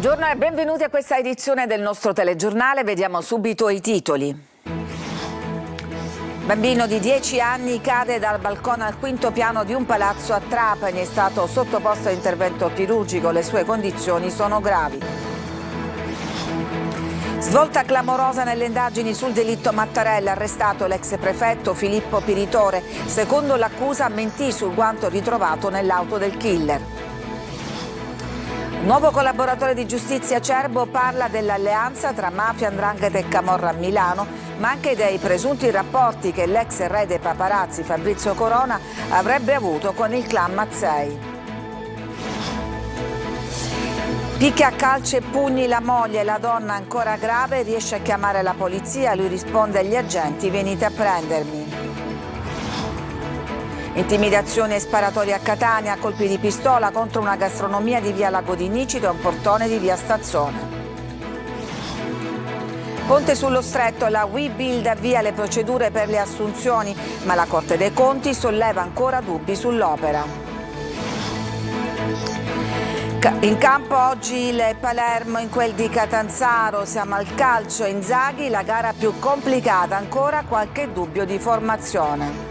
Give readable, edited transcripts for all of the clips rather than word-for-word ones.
Buongiorno e benvenuti a questa edizione del nostro telegiornale. Vediamo subito i titoli. Bambino di 10 anni cade dal balcone al quinto piano di un palazzo a Trapani, è stato sottoposto a intervento chirurgico, le sue condizioni sono gravi. Svolta clamorosa nelle indagini sul delitto Mattarella, arrestato l'ex prefetto Filippo Piritore. Secondo l'accusa mentì sul guanto ritrovato nell'auto del killer. Nuovo collaboratore di giustizia Cerbo parla dell'alleanza tra mafia, 'ndrangheta e camorra a Milano, ma anche dei presunti rapporti che l'ex re dei paparazzi Fabrizio Corona avrebbe avuto con il clan Mazzei. Picchia a calci e pugni la moglie, la donna ancora grave riesce a chiamare la polizia, lui risponde agli agenti: venite a prendermi. Intimidazioni e sparatorie a Catania, colpi di pistola contro una gastronomia di via Lago di Nicito e un portone di via Stazzone. Ponte sullo Stretto, la WeBuild avvia le procedure per le assunzioni, ma la Corte dei Conti solleva ancora dubbi sull'opera. In campo oggi il Palermo, in quel di Catanzaro, siamo al calcio, Inzaghi, la gara più complicata, ancora qualche dubbio di formazione.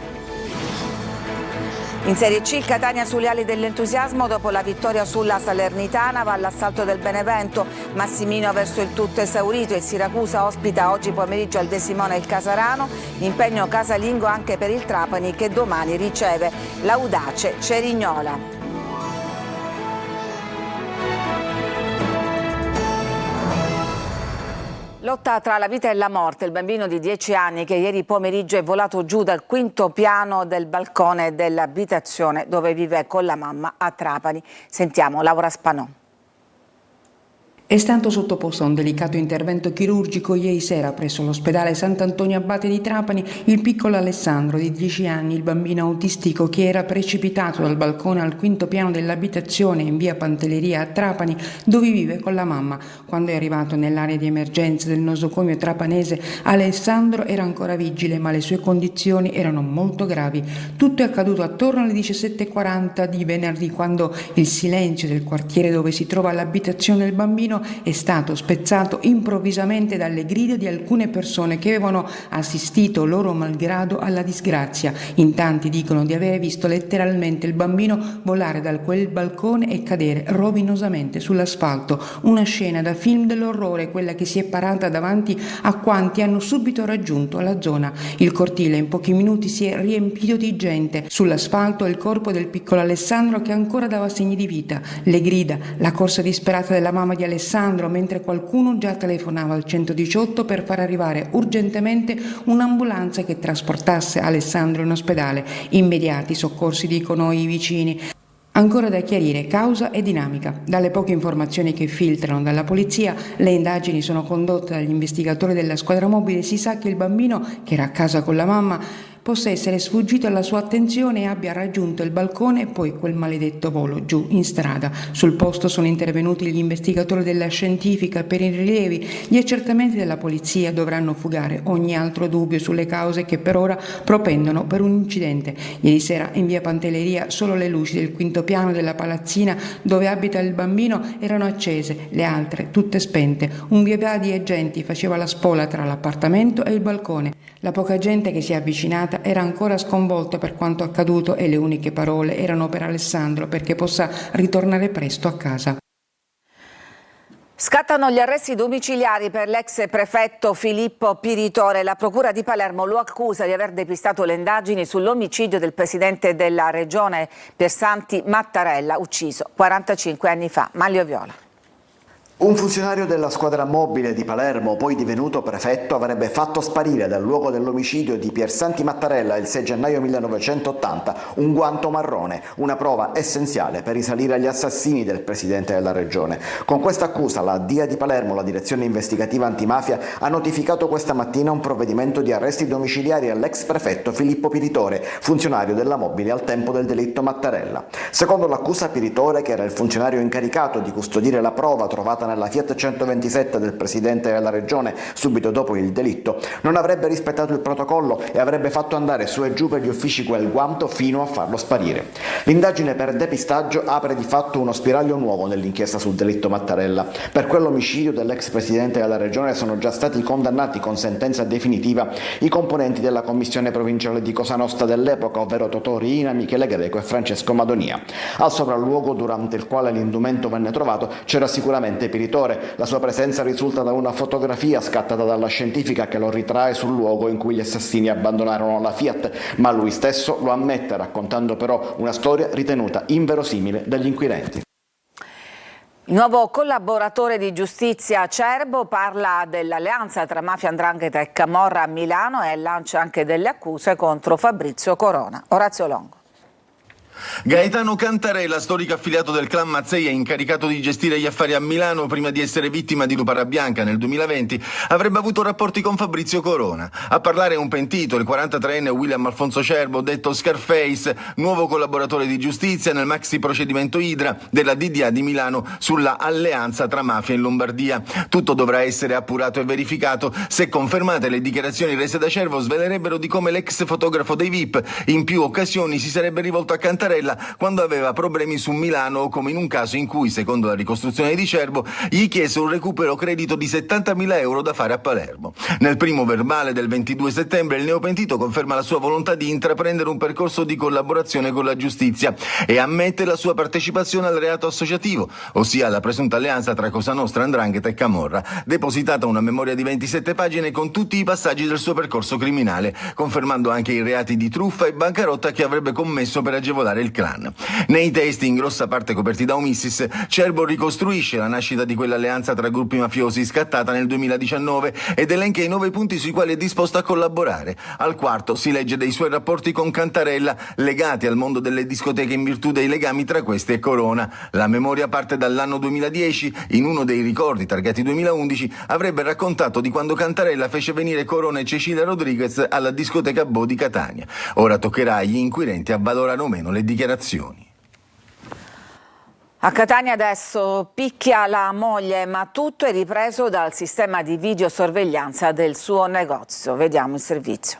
In Serie C, Catania sulle ali dell'entusiasmo dopo la vittoria sulla Salernitana, va all'assalto del Benevento, Massimino verso il tutto esaurito e Siracusa ospita oggi pomeriggio al De Simone il Casarano, impegno casalingo anche per il Trapani che domani riceve l'Audace Cerignola. Lotta tra la vita e la morte, il bambino di 10 anni che ieri pomeriggio è volato giù dal quinto piano del balcone dell'abitazione dove vive con la mamma a Trapani. Sentiamo Laura Spanò. È stato sottoposto a un delicato intervento chirurgico ieri sera presso l'ospedale Sant'Antonio Abate di Trapani il piccolo Alessandro di 10 anni, il bambino autistico che era precipitato dal balcone al quinto piano dell'abitazione in via Pantelleria a Trapani dove vive con la mamma. Quando è arrivato nell'area di emergenza del nosocomio trapanese, Alessandro era ancora vigile ma le sue condizioni erano molto gravi. Tutto è accaduto attorno alle 17:40 di venerdì, quando il silenzio del quartiere dove si trova l'abitazione del bambino è stato spezzato improvvisamente dalle grida di alcune persone che avevano assistito loro malgrado alla disgrazia. In tanti dicono di aver visto letteralmente il bambino volare da quel balcone e cadere rovinosamente sull'asfalto. Una scena da film dell'orrore, quella che si è parata davanti a quanti hanno subito raggiunto la zona. Il cortile in pochi minuti si è riempito di gente. Sull'asfalto il corpo del piccolo Alessandro che ancora dava segni di vita. Le grida, la corsa disperata della mamma di Alessandro, mentre qualcuno già telefonava al 118 per far arrivare urgentemente un'ambulanza che trasportasse Alessandro in ospedale. Immediati soccorsi, dicono i vicini. Ancora da chiarire causa e dinamica. Dalle poche informazioni che filtrano dalla polizia, le indagini sono condotte dagli investigatori della squadra mobile. Si sa che il bambino, che era a casa con la mamma, possa essere sfuggito alla sua attenzione e abbia raggiunto il balcone e poi quel maledetto volo giù in strada. Sul posto sono intervenuti gli investigatori della scientifica per i rilievi. Gli accertamenti della polizia dovranno fugare ogni altro dubbio sulle cause che per ora propendono per un incidente. Ieri sera in via Pantelleria solo le luci del quinto piano della palazzina dove abita il bambino erano accese, le altre tutte spente. Un via di agenti faceva la spola tra l'appartamento e il balcone. La poca gente che si è avvicinata era ancora sconvolta per quanto accaduto e le uniche parole erano per Alessandro perché possa ritornare presto a casa. Scattano gli arresti domiciliari per l'ex prefetto Filippo Piritore. La procura di Palermo lo accusa di aver depistato le indagini sull'omicidio del presidente della regione Piersanti Mattarella, ucciso 45 anni fa. Manlio Viola. Un funzionario della squadra mobile di Palermo, poi divenuto prefetto, avrebbe fatto sparire dal luogo dell'omicidio di Piersanti Mattarella il 6 gennaio 1980 un guanto marrone, una prova essenziale per risalire agli assassini del presidente della regione. Con questa accusa la DIA di Palermo, la direzione investigativa antimafia, ha notificato questa mattina un provvedimento di arresti domiciliari all'ex prefetto Filippo Piritore, funzionario della mobile al tempo del delitto Mattarella. Secondo l'accusa, Piritore, che era il funzionario incaricato di custodire la prova trovata trovata nella Fiat 127 del presidente della regione subito dopo il delitto, non avrebbe rispettato il protocollo e avrebbe fatto andare su e giù per gli uffici quel guanto fino a farlo sparire. L'indagine per depistaggio apre di fatto uno spiraglio nuovo nell'inchiesta sul delitto Mattarella. Per quell'omicidio dell'ex presidente della regione sono già stati condannati con sentenza definitiva i componenti della commissione provinciale di Cosa Nostra dell'epoca, ovvero Totò Riina, Michele Greco e Francesco Madonia. Al sopralluogo durante il quale l'indumento venne trovato c'era sicuramente Piritore. La sua presenza risulta da una fotografia scattata dalla scientifica che lo ritrae sul luogo in cui gli assassini abbandonarono la Fiat, ma lui stesso lo ammette, raccontando però una storia ritenuta inverosimile dagli inquirenti. Il nuovo collaboratore di giustizia Cerbo parla dell'alleanza tra mafia 'ndrangheta e Camorra a Milano e lancia anche delle accuse contro Fabrizio Corona. Orazio Longo. Gaetano Cantarella, storico affiliato del clan Mazzei e incaricato di gestire gli affari a Milano prima di essere vittima di Lupara Bianca nel 2020, avrebbe avuto rapporti con Fabrizio Corona. A parlare un pentito, il 43enne William Alfonso Cerbo, detto Scarface, nuovo collaboratore di giustizia nel maxi procedimento Idra della DDA di Milano sulla alleanza tra mafia in Lombardia. Tutto dovrà essere appurato e verificato. Se confermate, le dichiarazioni rese da Cerbo svelerebbero di come l'ex fotografo dei VIP in più occasioni si sarebbe rivolto a Cantarella quando aveva problemi su Milano, come in un caso in cui, secondo la ricostruzione di Cerbo, gli chiese un recupero credito di 70.000 euro da fare a Palermo. Nel primo verbale del 22 settembre il neopentito conferma la sua volontà di intraprendere un percorso di collaborazione con la giustizia e ammette la sua partecipazione al reato associativo, ossia la presunta alleanza tra Cosa Nostra, 'ndrangheta e Camorra, depositata una memoria di 27 pagine con tutti i passaggi del suo percorso criminale, confermando anche i reati di truffa e bancarotta che avrebbe commesso per agevolare il clan. Nei testi, in grossa parte coperti da omissis, Cerbo ricostruisce la nascita di quell'alleanza tra gruppi mafiosi scattata nel 2019 ed elenca i 9 punti sui quali è disposto a collaborare. Al quarto si legge dei suoi rapporti con Cantarella legati al mondo delle discoteche in virtù dei legami tra questi e Corona. La memoria parte dall'anno 2010. In uno dei ricordi targati 2011 avrebbe raccontato di quando Cantarella fece venire Corona e Cecilia Rodriguez alla discoteca Bo di Catania. Ora toccherà agli inquirenti a valorare o meno le dichiarazioni. A Catania adesso picchia la moglie, ma tutto è ripreso dal sistema di videosorveglianza del suo negozio. Vediamo il servizio.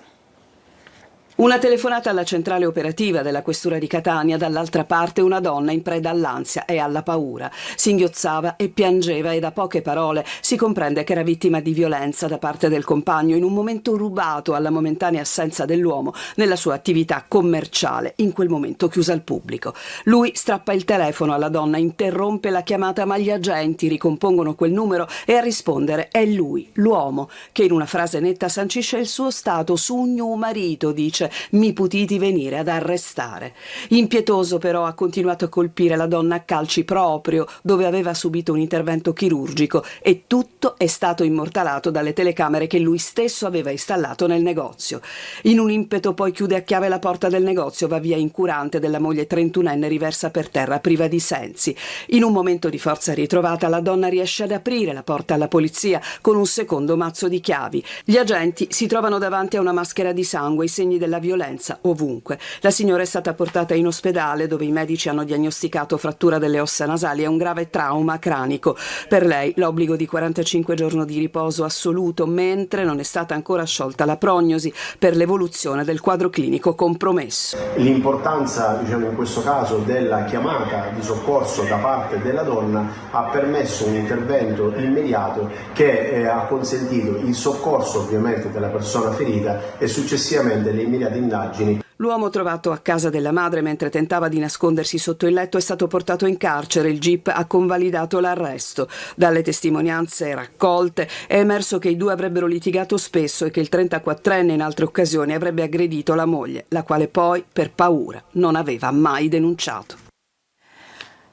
Una telefonata alla centrale operativa della questura di Catania, dall'altra parte una donna in preda all'ansia e alla paura. Singhiozzava e piangeva e da poche parole si comprende che era vittima di violenza da parte del compagno in un momento rubato alla momentanea assenza dell'uomo nella sua attività commerciale, in quel momento chiusa al pubblico. Lui strappa il telefono alla donna, interrompe la chiamata, ma gli agenti ricompongono quel numero e a rispondere è lui, l'uomo, che in una frase netta sancisce il suo stato. Sugno marito, dice, mi putiti venire ad arrestare. Impietoso però ha continuato a colpire la donna a calci proprio dove aveva subito un intervento chirurgico e tutto è stato immortalato dalle telecamere che lui stesso aveva installato nel negozio. In un impeto poi chiude a chiave la porta del negozio, va via incurante della moglie 31enne riversa per terra priva di sensi. In un momento di forza ritrovata la donna riesce ad aprire la porta alla polizia con un secondo mazzo di chiavi. Gli agenti si trovano davanti a una maschera di sangue, i segni della violenza ovunque. La signora è stata portata in ospedale dove i medici hanno diagnosticato frattura delle ossa nasali e un grave trauma cranico. Per lei l'obbligo di 45 giorni di riposo assoluto, mentre non è stata ancora sciolta la prognosi per l'evoluzione del quadro clinico compromesso. L'importanza, in questo caso, della chiamata di soccorso da parte della donna ha permesso un intervento immediato che ha consentito il soccorso ovviamente della persona ferita e successivamente le immediate indagini. L'uomo trovato a casa della madre mentre tentava di nascondersi sotto il letto è stato portato in carcere. Il GIP ha convalidato l'arresto. Dalle testimonianze raccolte è emerso che i due avrebbero litigato spesso e che il 34enne in altre occasioni avrebbe aggredito la moglie, la quale poi, per paura, non aveva mai denunciato.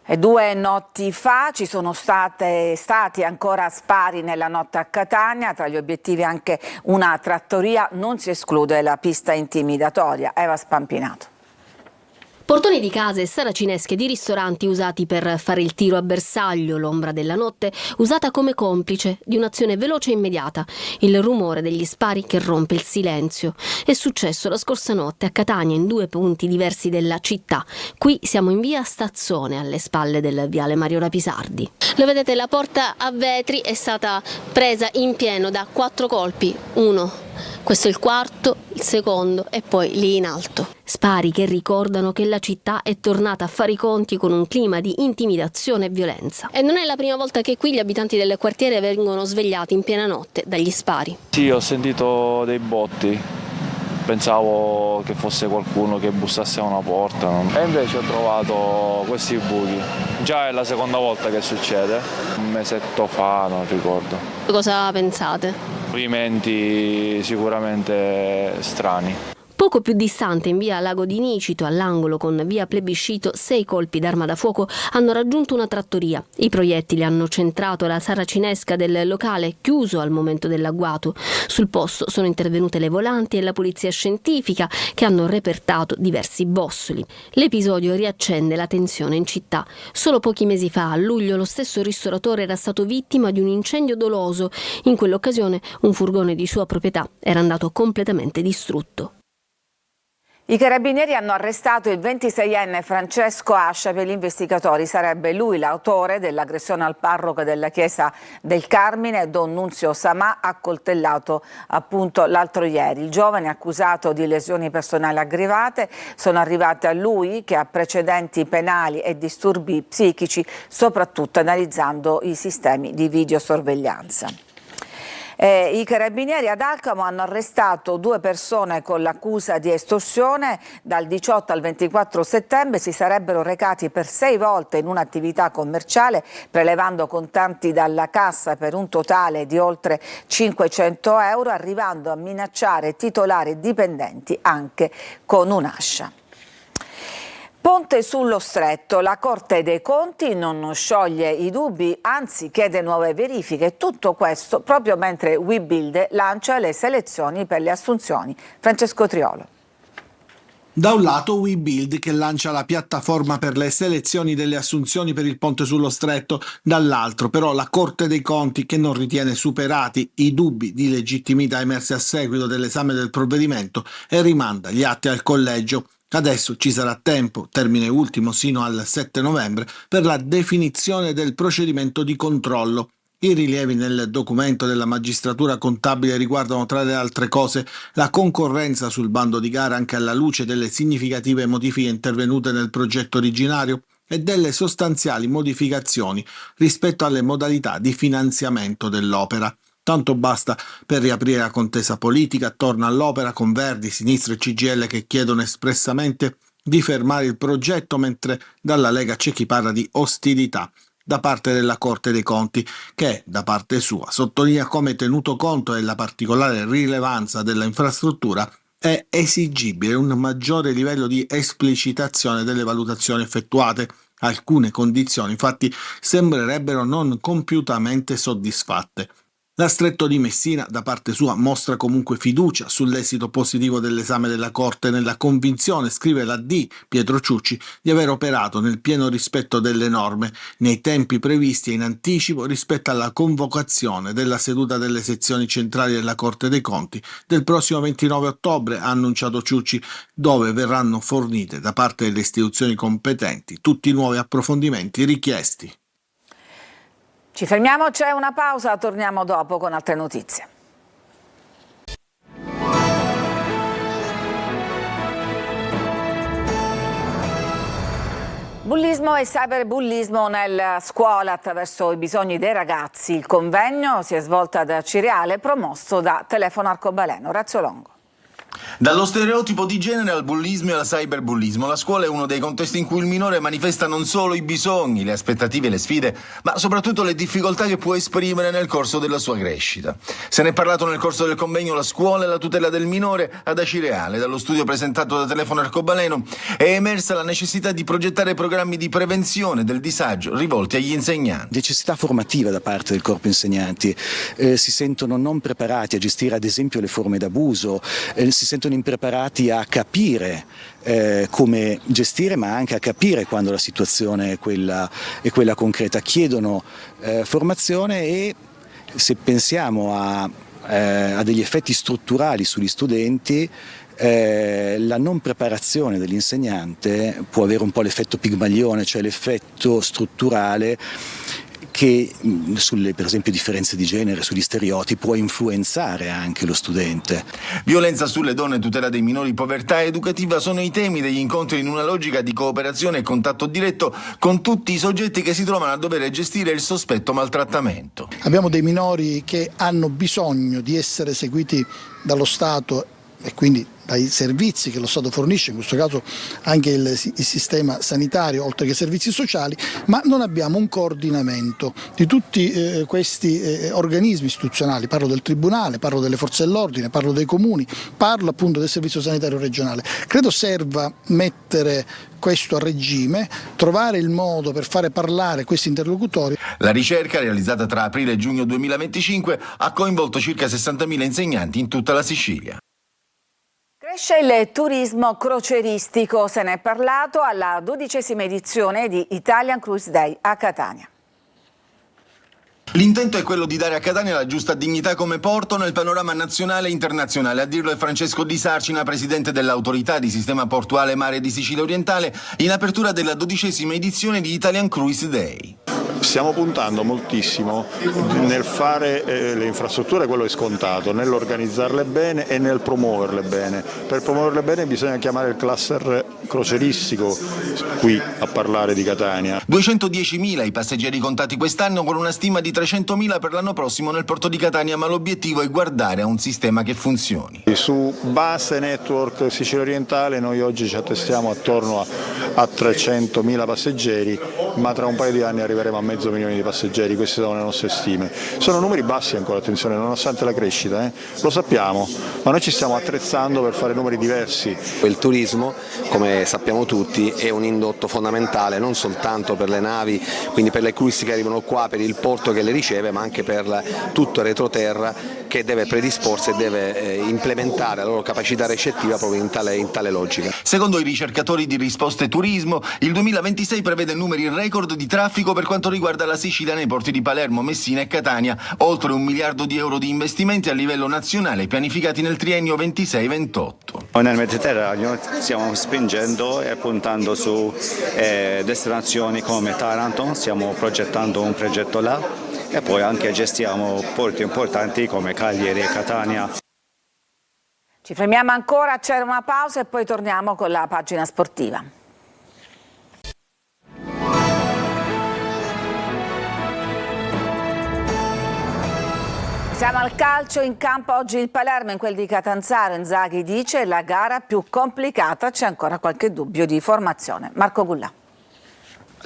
E 2 notti fa ci sono stati ancora spari nella notte a Catania, tra gli obiettivi anche una trattoria, non si esclude la pista intimidatoria. Eva Spampinato. Portoni di case e saracinesche di ristoranti usati per fare il tiro a bersaglio, l'ombra della notte usata come complice di un'azione veloce e immediata, il rumore degli spari che rompe il silenzio. È successo la scorsa notte a Catania in 2 punti diversi della città. Qui siamo in via Stazzone, alle spalle del viale Mario Rapisardi. Lo vedete, la porta a vetri è stata presa in pieno da 4 colpi, uno. Questo è il quarto, il secondo e poi lì in alto. Spari che ricordano che la città è tornata a fare i conti con un clima di intimidazione e violenza. E non è la prima volta che qui gli abitanti del quartiere vengono svegliati in piena notte dagli spari. Sì, ho sentito dei botti. Pensavo che fosse qualcuno che bussasse a una porta, e invece ho trovato questi buchi. Già è la seconda volta che succede, un mesetto fa, non ricordo. Cosa pensate? Movimenti sicuramente strani. Poco più distante, in via Lago di Nicito, all'angolo con via Plebiscito, 6 colpi d'arma da fuoco hanno raggiunto una trattoria. I proiettili hanno centrato la saracinesca del locale, chiuso al momento dell'agguato. Sul posto sono intervenute le volanti e la polizia scientifica, che hanno repertato diversi bossoli. L'episodio riaccende la tensione in città. Solo pochi mesi fa, a luglio, lo stesso ristoratore era stato vittima di un incendio doloso. In quell'occasione un furgone di sua proprietà era andato completamente distrutto. I carabinieri hanno arrestato il 26enne Francesco Ascia. Per gli investigatori sarebbe lui l'autore dell'aggressione al parroco della chiesa del Carmine, Don Nunzio Samà, accoltellato appunto l'altro ieri. Il giovane accusato di lesioni personali aggravate sono arrivate a lui, che ha precedenti penali e disturbi psichici, soprattutto analizzando i sistemi di videosorveglianza. I carabinieri ad Alcamo hanno arrestato 2 persone con l'accusa di estorsione. Dal 18 al 24 settembre si sarebbero recati per 6 volte in un'attività commerciale, prelevando contanti dalla cassa per un totale di oltre 500 euro, arrivando a minacciare titolari e dipendenti anche con un'ascia. Ponte sullo Stretto, la Corte dei Conti non scioglie i dubbi, anzi chiede nuove verifiche. Tutto questo proprio mentre Webuild lancia le selezioni per le assunzioni. Francesco Triolo. Da un lato Webuild, che lancia la piattaforma per le selezioni delle assunzioni per il Ponte sullo Stretto, dall'altro però la Corte dei Conti, che non ritiene superati i dubbi di legittimità emersi a seguito dell'esame del provvedimento e rimanda gli atti al collegio. Adesso ci sarà tempo, termine ultimo sino al 7 novembre, per la definizione del procedimento di controllo. I rilievi nel documento della magistratura contabile riguardano, tra le altre cose, la concorrenza sul bando di gara anche alla luce delle significative modifiche intervenute nel progetto originario e delle sostanziali modificazioni rispetto alle modalità di finanziamento dell'opera. Tanto basta per riaprire la contesa politica attorno all'opera, con Verdi, Sinistra e CGIL che chiedono espressamente di fermare il progetto, mentre dalla Lega c'è chi parla di ostilità da parte della Corte dei Conti, che da parte sua sottolinea come, tenuto conto della particolare rilevanza della infrastruttura, è esigibile un maggiore livello di esplicitazione delle valutazioni effettuate. Alcune condizioni infatti sembrerebbero non compiutamente soddisfatte. La Stretto di Messina, da parte sua, mostra comunque fiducia sull'esito positivo dell'esame della Corte, nella convinzione, scrive la D. Pietro Ciucci, di aver operato nel pieno rispetto delle norme, nei tempi previsti e in anticipo rispetto alla convocazione della seduta delle sezioni centrali della Corte dei Conti del prossimo 29 ottobre, ha annunciato Ciucci, dove verranno fornite da parte delle istituzioni competenti tutti i nuovi approfondimenti richiesti. Ci fermiamo, c'è una pausa, torniamo dopo con altre notizie. Bullismo e cyberbullismo nella scuola attraverso i bisogni dei ragazzi. Il convegno si è svolto ad Cireale, promosso da Telefono Arcobaleno. Orazio Longo. Dallo stereotipo di genere al bullismo e al cyberbullismo, la scuola è uno dei contesti in cui il minore manifesta non solo i bisogni, le aspettative e le sfide, ma soprattutto le difficoltà che può esprimere nel corso della sua crescita. Se ne è parlato nel corso del convegno La scuola e la tutela del minore ad Acireale. Dallo studio presentato da Telefono Arcobaleno è emersa la necessità di progettare programmi di prevenzione del disagio rivolti agli insegnanti. Necessità formativa da parte del corpo insegnanti, si sentono non preparati a gestire ad esempio le forme d'abuso, si si sentono impreparati a capire come gestire, ma anche a capire quando la situazione è quella concreta. Chiedono formazione e, se pensiamo a degli effetti strutturali sugli studenti, la non preparazione dell'insegnante può avere un po' l'effetto Pigmalione, cioè l'effetto strutturale che sulle, per esempio, differenze di genere, sugli stereotipi, può influenzare anche lo studente. Violenza sulle donne, tutela dei minori, povertà educativa sono i temi degli incontri in una logica di cooperazione e contatto diretto con tutti i soggetti che si trovano a dover gestire il sospetto maltrattamento. Abbiamo dei minori che hanno bisogno di essere seguiti dallo Stato e quindi dai servizi che lo Stato fornisce, in questo caso anche il sistema sanitario, oltre che i servizi sociali, ma non abbiamo un coordinamento di tutti questi organismi istituzionali. Parlo del Tribunale, parlo delle forze dell'ordine, parlo dei comuni, parlo appunto del servizio sanitario regionale. Credo serva mettere questo a regime, trovare il modo per fare parlare questi interlocutori. La ricerca, realizzata tra aprile e giugno 2025, ha coinvolto circa 60.000 insegnanti in tutta la Sicilia. Cresce il turismo croceristico, se ne è parlato alla 12ª edizione di Italian Cruise Day a Catania. L'intento è quello di dare a Catania la giusta dignità come porto nel panorama nazionale e internazionale. A dirlo è Francesco Di Sarcina, presidente dell'autorità di sistema portuale mare di Sicilia Orientale, in apertura della 12ª edizione di Italian Cruise Day. Stiamo puntando moltissimo nel fare le infrastrutture, quello è scontato, nell'organizzarle bene e nel promuoverle bene. Per promuoverle bene bisogna chiamare il cluster croceristico qui a parlare di Catania. 210.000 i passeggeri contati quest'anno, con una stima di 300.000 per l'anno prossimo nel porto di Catania, ma l'obiettivo è guardare a un sistema che funzioni. Su base network Sicilia Orientale noi oggi ci attestiamo attorno a 300.000 passeggeri, ma tra un paio di anni arriveremo a 500.000 di passeggeri. Queste sono le nostre stime. Sono numeri bassi ancora, attenzione, nonostante la crescita, lo sappiamo, ma noi ci stiamo attrezzando per fare numeri diversi. Il turismo, come sappiamo tutti, è un indotto fondamentale non soltanto per le navi, quindi per le cruise che arrivano qua, per il porto che le riceve, ma anche per tutto il retroterra che deve predisporsi e deve implementare la loro capacità recettiva proprio in tale logica. Secondo i ricercatori di Risposte Turismo, il 2026 prevede numeri record di traffico per quanto riguarda la Sicilia nei porti di Palermo, Messina e Catania, oltre 1 miliardo di euro di investimenti a livello nazionale pianificati nel triennio 26-28. Nel Mediterraneo stiamo spingendo e puntando su destinazioni come Taranto, stiamo progettando un progetto là e poi anche gestiamo porti importanti come Cagliari e Catania. Ci fermiamo ancora, c'è una pausa e poi torniamo con la pagina sportiva. Siamo al calcio, in campo oggi il Palermo, in quel di Catanzaro. Inzaghi dice la gara più complicata, c'è ancora qualche dubbio di formazione. Marco Gullà.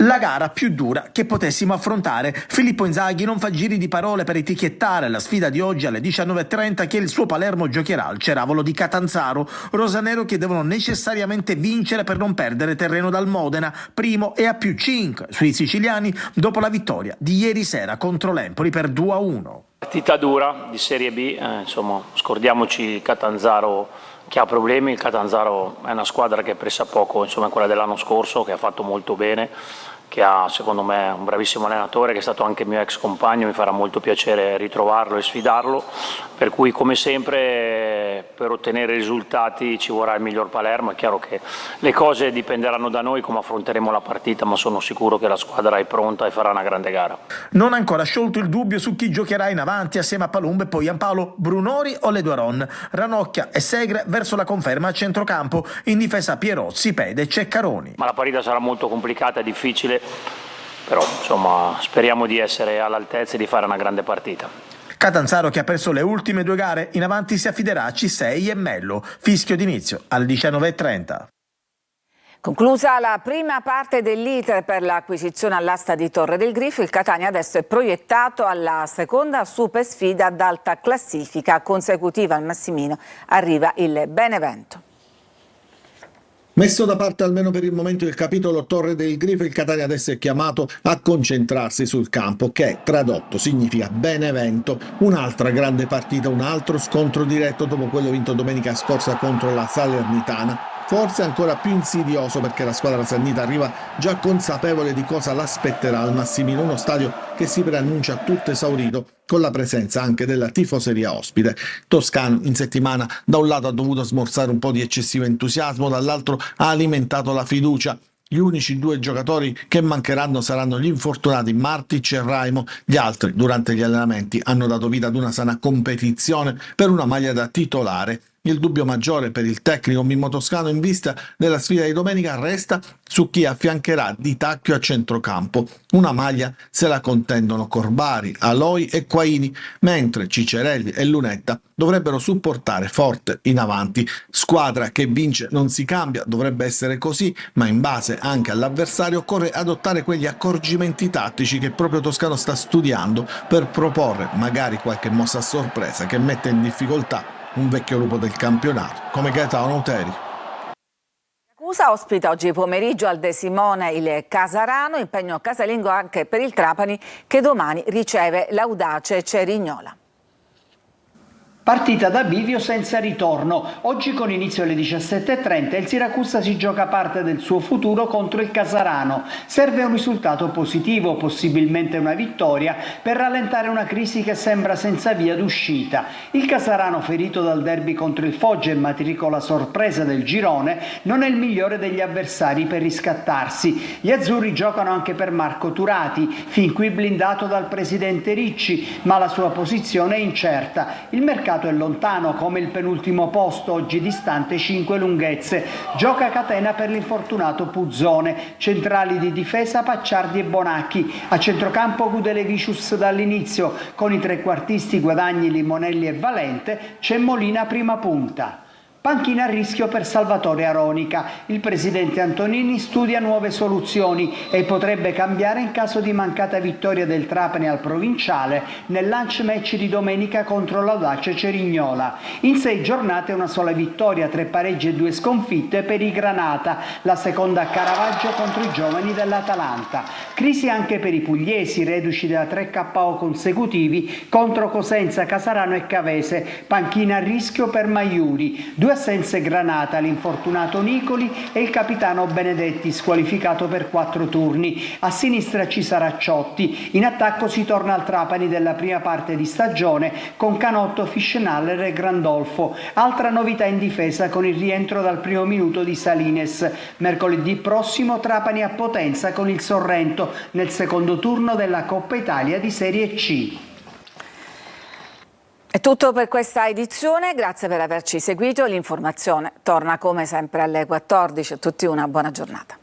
La gara più dura che potessimo affrontare. Filippo Inzaghi non fa giri di parole per etichettare la sfida di oggi alle 19:30 che il suo Palermo giocherà al Ceravolo di Catanzaro. Rosanero che devono necessariamente vincere per non perdere terreno dal Modena, primo e a +5 sui siciliani dopo la vittoria di ieri sera contro l'Empoli per 2-1. Partita dura di Serie B, insomma, scordiamoci Catanzaro che ha problemi. Il Catanzaro è una squadra che pressappoco, insomma, è quella dell'anno scorso, che ha fatto molto bene, che ha secondo me un bravissimo allenatore che è stato anche mio ex compagno. Mi farà molto piacere ritrovarlo e sfidarlo, per cui come sempre per ottenere risultati ci vorrà il miglior Palermo. È chiaro che le cose dipenderanno da noi come affronteremo la partita, ma sono sicuro che la squadra è pronta e farà una grande gara. Non ha ancora sciolto il dubbio su chi giocherà in avanti assieme a Palumbo e poi Giampaolo, Brunori o Leduaron, Ranocchia e Segre verso la conferma a centrocampo, in difesa Pierozzi, Pede e Ceccaroni. Ma la partita sarà molto complicata e difficile, però insomma speriamo di essere all'altezza e di fare una grande partita. Catanzaro che ha perso le ultime 2 gare, in avanti si affiderà a Cisei e Mello, fischio d'inizio alle 19:30. Conclusa la prima parte dell'iter per l'acquisizione all'asta di Torre del Grifo, il Catania adesso è proiettato alla seconda super sfida ad alta classifica consecutiva al Massimino. Arriva il Benevento. Messo da parte almeno per il momento il capitolo Torre del Grifo, il Catania adesso è chiamato a concentrarsi sul campo, che tradotto significa Benevento. Un'altra grande partita, un altro scontro diretto dopo quello vinto domenica scorsa contro la Salernitana. Forse ancora più insidioso perché la squadra sannita arriva già consapevole di cosa l'aspetterà al Massimino, uno stadio che si preannuncia tutto esaurito con la presenza anche della tifoseria ospite. Toscano in settimana da un lato ha dovuto smorzare un po' di eccessivo entusiasmo, dall'altro ha alimentato la fiducia. Gli unici 2 giocatori che mancheranno saranno gli infortunati Martic e Raimo. Gli altri durante gli allenamenti hanno dato vita ad una sana competizione per una maglia da titolare. Il dubbio maggiore per il tecnico Mimmo Toscano in vista della sfida di domenica resta su chi affiancherà Di Tacchio a centrocampo. Una maglia se la contendono Corbari, Aloi e Quaini, mentre Cicerelli e Lunetta dovrebbero supportare Forte in avanti. Squadra che vince non si cambia, dovrebbe essere così, ma in base anche all'avversario occorre adottare quegli accorgimenti tattici che proprio Toscano sta studiando per proporre magari qualche mossa a sorpresa che mette in difficoltà un vecchio lupo del campionato come Gaetano Uteri. Siracusa ospita oggi pomeriggio al De Simone il Casarano, impegno casalingo anche per il Trapani che domani riceve l'Audace Cerignola. Partita da bivio senza ritorno. Oggi con inizio alle 17:30 il Siracusa si gioca parte del suo futuro contro il Casarano. Serve un risultato positivo, possibilmente una vittoria, per rallentare una crisi che sembra senza via d'uscita. Il Casarano, ferito dal derby contro il Foggia e matricola sorpresa del girone, non è il migliore degli avversari per riscattarsi. Gli azzurri giocano anche per Marco Turati, fin qui blindato dal presidente Ricci, ma la sua posizione è incerta. Il mercato è lontano, come il penultimo posto, oggi distante 5 lunghezze. Gioca catena per l'infortunato Puzzone. Centrali di difesa Pacciardi e Bonacchi. A centrocampo Gudelevicius dall'inizio. Con i trequartisti Guadagni, Limonelli e Valente c'è Molina prima punta. Panchina a rischio per Salvatore Aronica. Il presidente Antonini studia nuove soluzioni e potrebbe cambiare in caso di mancata vittoria del Trapani al provinciale nel lunch match di domenica contro l'Audace Cerignola. In 6 giornate una sola vittoria, 3 pareggi e 2 sconfitte per i Granata, la seconda a Caravaggio contro i giovani dell'Atalanta. Crisi anche per i pugliesi, reduci da 3 KO consecutivi contro Cosenza, Casarano e Cavese. Panchina a rischio per Maiuri. 2 assenze Granata, l'infortunato Nicoli e il capitano Benedetti squalificato per 4 turni. A sinistra ci sarà Ciotti. In attacco si torna al Trapani della prima parte di stagione con Canotto, Fischnaller e Grandolfo. Altra novità in difesa con il rientro dal primo minuto di Salines. Mercoledì prossimo Trapani a Potenza con il Sorrento nel secondo turno della Coppa Italia di Serie C. È tutto per questa edizione, grazie per averci seguito. L'informazione torna come sempre alle 14. A tutti una buona giornata.